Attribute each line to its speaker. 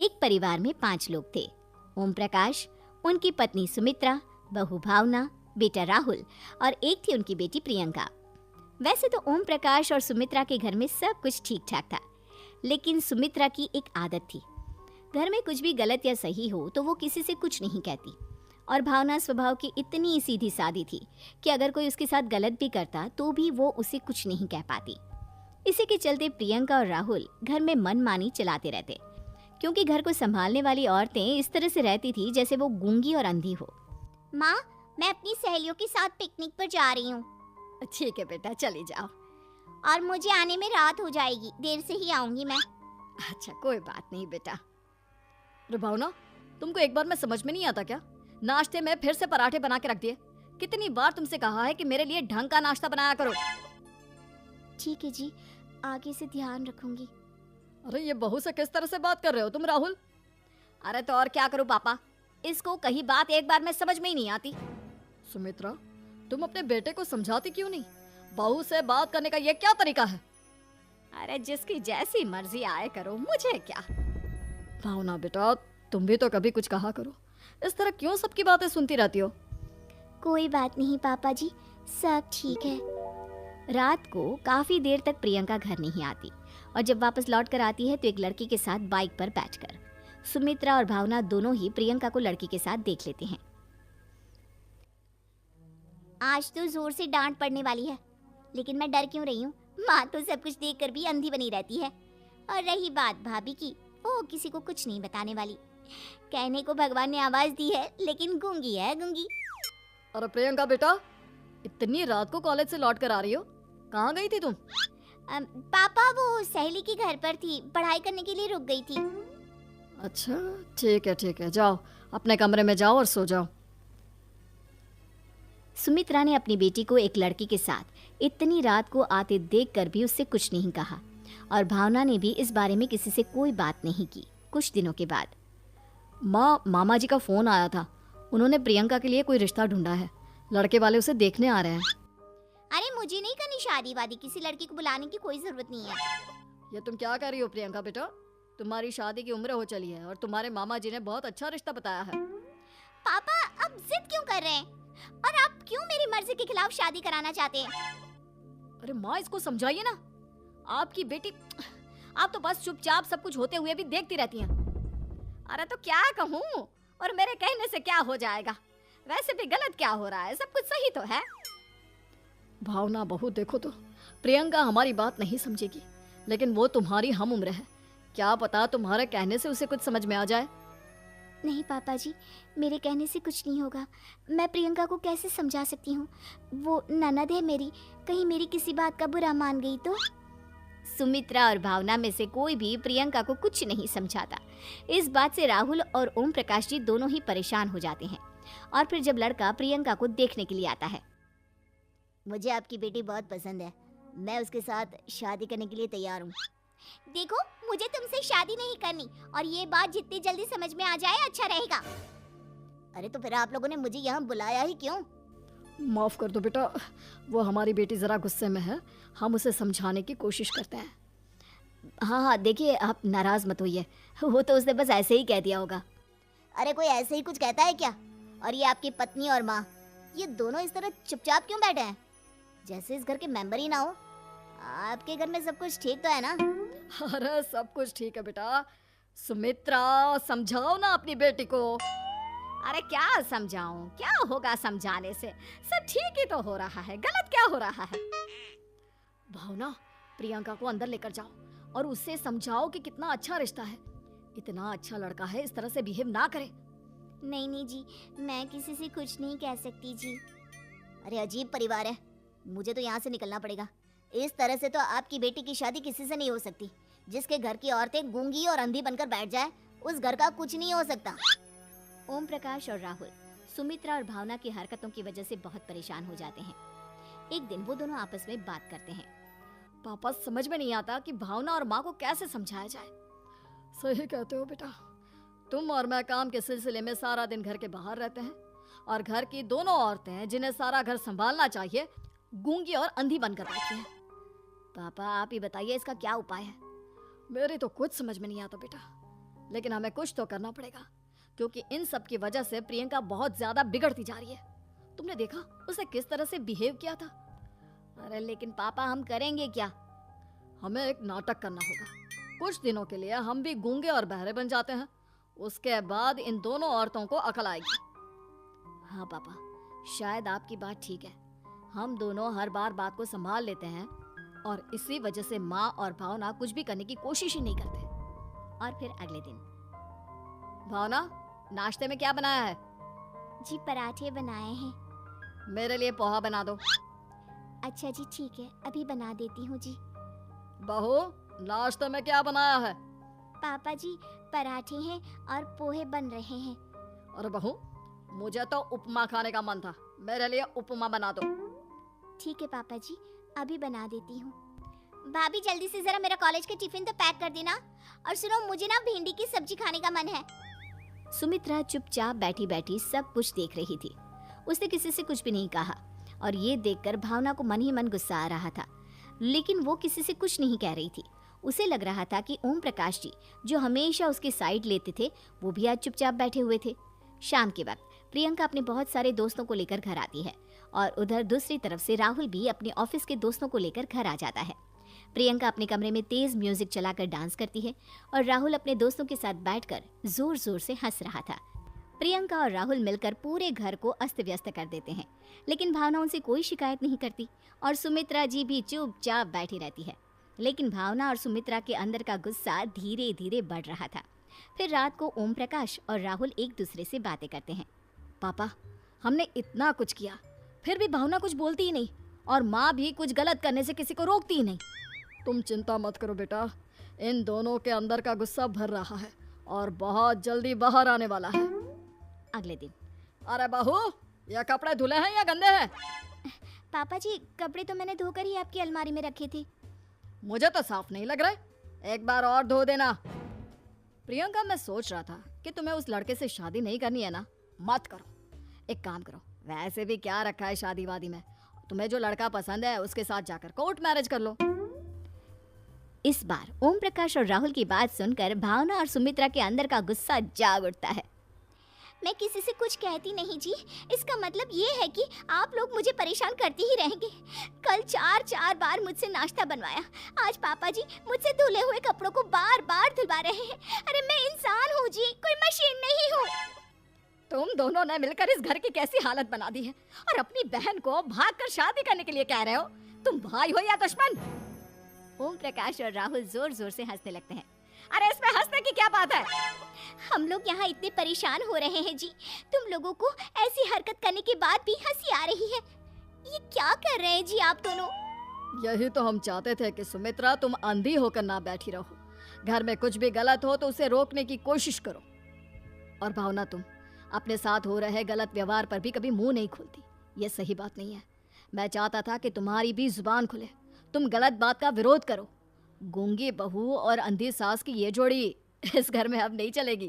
Speaker 1: एक परिवार में 5 लोग थे। ओम प्रकाश, उनकी पत्नी सुमित्रा, बहू भावना, बेटा राहुल और एक थी उनकी बेटी प्रियंका। वैसे तो ओम प्रकाश और सुमित्रा के घर में सब कुछ ठीक ठाक था, लेकिन सुमित्रा की एक आदत थी। घर में कुछ भी गलत या सही हो तो वो किसी से कुछ नहीं कहती। और भावना स्वभाव की इतनी सीधी सादी थी कि अगर कोई उसके साथ गलत भी करता तो भी वो उसे कुछ नहीं कह पाती। इसी के चलते प्रियंका और राहुल घर में मनमानी चलाते रहते, क्योंकि घर को संभालने वाली औरतें इस तरह से रहती थी जैसे वो गूंगी और अंधी हो।
Speaker 2: माँ, मैं अपनी सहेलियों के साथ पिकनिक पर जा रही हूँ।
Speaker 1: ठीक है बेटा, चली जाओ।
Speaker 2: और मुझे आने में रात हो जाएगी, देर से ही आऊंगी मैं।
Speaker 1: अच्छा, कोई बात नहीं बेटा। अरे भावना, तुमको एक बार में समझ में नहीं आता क्या? नाश्ते में फिर से पराठे बना के रख दिए। कितनी बार तुमसे कहा है कि मेरे लिए ढंग का नाश्ता बनाया करो।
Speaker 2: ठीक है जी, आगे से ध्यान रखूंगी।
Speaker 1: अरे ये बहू से किस तरह से बात कर रहे हो तुम राहुल? अरे तो और क्या करूं पापा, इसको कहीं बात एक बार में समझ में ही नहीं आती। सुमित्रा, तुम अपने बेटे को समझाती क्यों नहीं? बहू से बात करने का ये क्या तरीका है? अरे जिसकी जैसी मर्जी आए करो, मुझे क्या। भावना बेटा, तुम भी तो कभी कुछ कहा करो। इस तरह क्यों सबकी बातें सुनती रहती हो?
Speaker 2: कोई बात नहीं पापा जी, सब ठीक है।
Speaker 1: रात को काफी देर तक प्रियंका घर नहीं आती और जब वापस लौट कर आती है तो एक लड़की के साथ बाइक पर बैठकर सुमित्रा और भावना दोनों ही प्रियंका को लड़की के साथ देख लेते हैं।
Speaker 2: आज तो जोर से डांट पड़ने वाली है, लेकिन मैं डर क्यों रही हूँ? माँ तो सब कुछ देखकर भी अंधी बनी रहती है। और रही बात भाभी की, वो किसी को कुछ नहीं बताने वाली। कहने को भगवान ने आवाज दी है, लेकिन गूंगी है गूंगी।
Speaker 1: अरे प्रियंका बेटा, इतनी रात को कॉलेज से लौट कर आ रही हो? कहाँ गई थी तुम?
Speaker 2: पापा, वो सहेली के घर पर थी, पढ़ाई करने के लिए रुक गई थी।
Speaker 1: अच्छा, ठीक है, जाओ अपने कमरे में जाओ और सो जाओ। सुमित्रा ने अपनी बेटी को एक लड़की के साथ इतनी रात को आते देखकर भी उससे कुछ नहीं कहा और भावना ने भी इस बारे में किसी से कोई बात नहीं की। कुछ दिनों के बाद मामा जी का फोन आया था। उन्होंने प्रियंका के लिए कोई रिश्ता ढूंढा है। लड़के वाले उसे देखने आ रहे हैं।
Speaker 2: अरे मुझे नहीं करनी शादी वादी, किसी लड़की को बुलाने की कोई जरूरत नहीं है।
Speaker 1: ये तुम क्या कर रही हो प्रियंका बेटा? तुम्हारी शादी की उम्र हो चली है और तुम्हारे मामा जी ने बहुत अच्छा रिश्ता बताया है।
Speaker 2: पापा, अब जिद क्यों कर रहे हैं? और आप क्यों मेरी मर्जी के खिलाफ शादी कराना चाहते हैं?
Speaker 1: अरे माँ, इसको समझाइए ना। आपकी बेटी, आप तो बस चुपचाप सब कुछ होते हुए भी देखती रहती हैं। अरे तो क्या कहूँ, और मेरे कहने से क्या हो जाएगा? वैसे भी गलत क्या हो रहा है, सब कुछ सही तो है। भावना बहू, देखो तो प्रियंका हमारी बात नहीं समझेगी, लेकिन वो तुम्हारी हम उम्र है। क्या पता तुम्हारे कहने से उसे कुछ समझ में आ जाए।
Speaker 2: नहीं पापा जी, मेरे कहने से कुछ नहीं होगा। मैं प्रियंका को कैसे समझा सकती हूँ? वो ननद है मेरी, कहीं मेरी किसी बात का बुरा मान गई तो।
Speaker 1: सुमित्रा और भावना में से कोई भी प्रियंका को कुछ नहीं समझाता। इस बात से राहुल और ओम प्रकाश जी दोनों ही परेशान हो जाते हैं। और फिर जब लड़का प्रियंका को देखने के लिए आता है,
Speaker 2: मुझे आपकी बेटी बहुत पसंद है, मैं उसके साथ शादी करने के लिए तैयार हूँ। देखो, मुझे तुमसे शादी नहीं करनी, और ये बात जितनी जल्दी समझ में आ जाए अच्छा रहेगा। अरे तो फिर आप लोगों ने मुझे यहाँ बुलाया ही क्यों?
Speaker 1: माफ कर दो बेटा, वो हमारी बेटी जरा गुस्से में है, हम उसे समझाने की कोशिश करते हैं। हाँ, देखिए आप नाराज मत होइए, वो तो उसने बस ऐसे ही कह दिया होगा।
Speaker 2: अरे कोई ऐसे ही कुछ कहता है क्या? और ये आपकी पत्नी और माँ, ये दोनों इस तरह चुपचाप क्यों बैठे हैं, जैसे इस घर के मेंबर ही ना हो? आपके घर में सब कुछ ठीक तो है ना?
Speaker 1: अरे सब कुछ ठीक है बेटा। सुमित्रा, समझाओ ना अपनी बेटी को। अरे क्या समझाऊं, क्या होगा समझाने से? सब ठीक ही तो हो रहा है, गलत क्या हो रहा है? भावना, प्रियंका को अंदर लेकर जाओ और उससे समझाओ कि कितना अच्छा रिश्ता है। इतना अच्छा लड़का है, इस तरह से बिहेव ना करे।
Speaker 2: नहीं जी, मैं किसी से कुछ नहीं कह सकती जी। अरे अजीब परिवार है, मुझे तो यहाँ से निकलना पड़ेगा। इस तरह से तो आपकी बेटी की शादी किसी से नहीं हो सकती। जिसके घर की औरतें गूंगी और अंधी बनकर बैठ जाए, उस घर का कुछ नहीं हो सकता।
Speaker 1: ओम प्रकाश और राहुल सुमित्रा और भावना की हरकतों की वजह से बहुत परेशान हो जाते हैं। एक दिन वो दोनों आपस में बात करते हैं। पापा, समझ में नहीं आता कि भावना और माँ को कैसे समझाया जाए। सही कहते हो बेटा, तुम और मैं काम के सिलसिले में सारा दिन घर के बाहर रहते हैं और घर की दोनों औरतें हैं जिन्हें सारा घर संभालना चाहिए, गूंगी और अंधी बनकर बैठी हैं। पापा, आप ही बताइए इसका क्या उपाय है? मेरी तो कुछ समझ में नहीं आता बेटा।
Speaker 3: लेकिन हमें कुछ तो करना पड़ेगा, क्योंकि इन सब की वजह से प्रियंका बहुत ज्यादा बिगड़ती जा रही है। तुमने देखा उसे किस तरह से बिहेव किया था।
Speaker 1: अरे लेकिन पापा हम करेंगे क्या?
Speaker 3: हमें एक नाटक करना होगा। कुछ दिनों के लिए हम भी गूंगे और बहरे बन जाते हैं, उसके बाद इन दोनों औरतों को अकल आएगी।
Speaker 1: हाँ पापा, शायद आपकी बात ठीक है। हम दोनों हर बार बात को संभाल लेते हैं और इसी वजह से माँ और भावना कुछ भी करने की कोशिश ही नहीं करते। और फिर अगले दिन,
Speaker 3: भावना, नाश्ते में क्या बनाया है?
Speaker 2: जी पराठे बनाए हैं।
Speaker 3: मेरे लिए पोहा बना दो।
Speaker 2: अच्छा जी ठीक है, अभी बना देती हूँ जी।
Speaker 3: बहू, नाश्ते में क्या बनाया है?
Speaker 2: पापा जी पराठे हैं और पोहे बन रहे हैं।
Speaker 3: अरे बहू, मुझे तो उपमा खाने का मन था, मेरे लिए उपमा बना दो।
Speaker 2: ठीक है पापा जी, अभी बना देती हूँ। भाभी जल्दी से जरा मेरा कॉलेज का टिफिन तो पैक कर देना। और सुनो, मुझे ना भिंडी की सब्जी खाने का मन है।
Speaker 1: सुमित्रा चुपचाप बैठी बैठी सब कुछ देख रही थी। उसने किसी से कुछ भी नहीं कहा और ये देखकर भावना को मन ही मन गुस्सा आ रहा था, लेकिन वो किसी से कुछ नहीं कह रही थी। उसे लग रहा था कि ओम प्रकाश जी, जो हमेशा उसकी साइड लेते थे, वो भी आज चुपचाप बैठे हुए थे। शाम के वक्त प्रियंका अपने बहुत सारे दोस्तों को लेकर घर आती है और उधर दूसरी तरफ से राहुल भी अपने ऑफिस के दोस्तों को लेकर घर आ जाता है। प्रियंका अपने कमरे में तेज म्यूजिक चलाकर डांस करती है और राहुल अपने दोस्तों के साथ बैठकर जोर जोर से हंस रहा था। प्रियंका और राहुल मिलकर पूरे घर को अस्त व्यस्त कर देते हैं, लेकिन भावना उनसे कोई शिकायत नहीं करती और सुमित्रा जी भी चुपचाप बैठी रहती है। लेकिन भावना और सुमित्रा के अंदर का गुस्सा धीरे धीरे बढ़ रहा था। फिर रात को ओम प्रकाश और राहुल एक दूसरे से बातें करते हैं।
Speaker 3: पापा, हमने इतना कुछ किया, फिर भी भावना कुछ बोलती ही नहीं और माँ भी कुछ गलत करने से किसी को रोकती ही नहीं। तुम चिंता मत करो बेटा, इन दोनों के अंदर का गुस्सा भर रहा है और बहुत जल्दी बाहर आने वाला है।
Speaker 1: अगले दिन,
Speaker 3: अरे बहू, ये कपड़े धुले हैं या गंदे हैं?
Speaker 2: पापा जी कपड़े तो मैंने धोकर ही आपकी अलमारी में रखे थे।
Speaker 3: मुझे तो साफ नहीं लग रहे, एक बार और धो देना। प्रियंका, मैं सोच रहा था कि तुम्हें उस लड़के से शादी नहीं करनी है ना, मत करो। एक काम करो, वैसे भी क्या रखा है शादी वादी में, तुम्हें जो लड़का पसंद है उसके साथ जाकर कोर्ट मैरिज कर लो।
Speaker 1: इस बार ओम प्रकाश और राहुल की बात सुनकर भावना और सुमित्रा के अंदर का गुस्सा जाग उठता है।
Speaker 2: मैं किसी से कुछ कहती नहीं जी, इसका मतलब ये है कि आप लोग मुझे परेशान करते ही रहेंगे। कल 4 बार मुझसे नाश्ता बनवाया, आज पापा जी मुझसे धुले हुए कपड़ों को बार बार धुलवा रहे हैं। अरे मैं इंसान हूँ जी, कोई मशीन नहीं हूँ।
Speaker 3: तुम दोनों ने मिलकर इस घर की कैसी हालत बना दी है और अपनी बहन को भागकर शादी करने के लिए कह रहे हो। तुम भाई हो या दुश्मन?
Speaker 1: ओम प्रकाश और राहुल जोर जोर से हंसने लगते हैं।
Speaker 3: अरे इसमें हंसने की क्या बात है?
Speaker 2: हम लोग यहाँ इतने परेशान हो रहे हैं जी, तुम लोगों को ऐसी हरकत करने के बाद भी हंसी आ रही है। ये क्या कर रहे हैं जी आप दोनों?
Speaker 3: यही तो हम चाहते थे कि सुमित्रा, तुम अंधी होकर ना बैठी रहो। घर में कुछ भी गलत हो तो उसे रोकने की कोशिश करो। और भावना, तुम अपने साथ हो रहे गलत व्यवहार पर भी कभी मुंह नहीं खोलती, ये सही बात नहीं है। मैं चाहता था कि तुम्हारी भी जुबान खुले, तुम गलत बात का विरोध करो। गूंगी बहू और अंधी सास की ये जोड़ी इस घर में अब नहीं चलेगी।